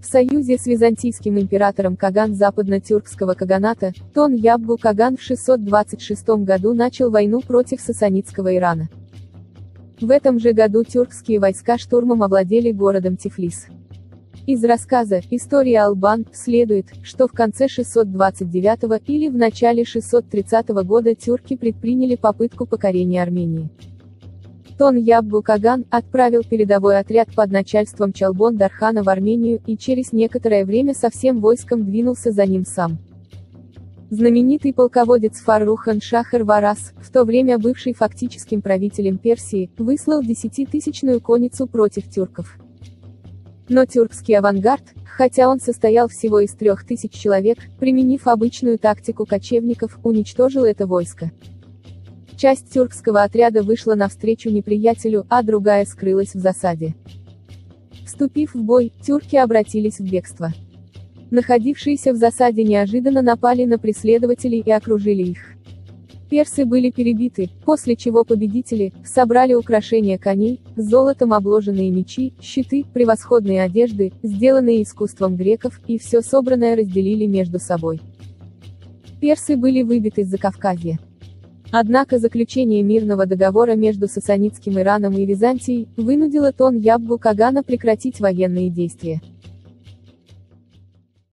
В союзе с византийским императором Каган западно-тюркского каганата, Тон-Ябгу Каган в 626 году начал войну против сасанидского Ирана. В этом же году тюркские войска штурмом овладели городом Тифлис. Из рассказа «История Албан» следует, что в конце 629 или в начале 630 года тюрки предприняли попытку покорения Армении. Тон-Ябгу Каган отправил передовой отряд под начальством Чалбон-Дархана в Армению и через некоторое время со всем войском двинулся за ним сам. Знаменитый полководец Фаррухан Шахр-Варас, в то время бывший фактическим правителем Персии, выслал 10-тысячную конницу против тюрков. Но тюркский авангард, хотя он состоял всего из 3000 человек, применив обычную тактику кочевников, уничтожил это войско. Часть тюркского отряда вышла навстречу неприятелю, а другая скрылась в засаде. Вступив в бой, тюрки обратились в бегство. Находившиеся в засаде неожиданно напали на преследователей и окружили их. Персы были перебиты, после чего победители собрали украшения коней, золотом обложенные мечи, щиты, превосходные одежды, сделанные искусством греков, и все собранное разделили между собой. Персы были выбиты из Закавказья. Однако заключение мирного договора между сасанидским Ираном и Византией вынудило Тон-Ябгу Кагана прекратить военные действия.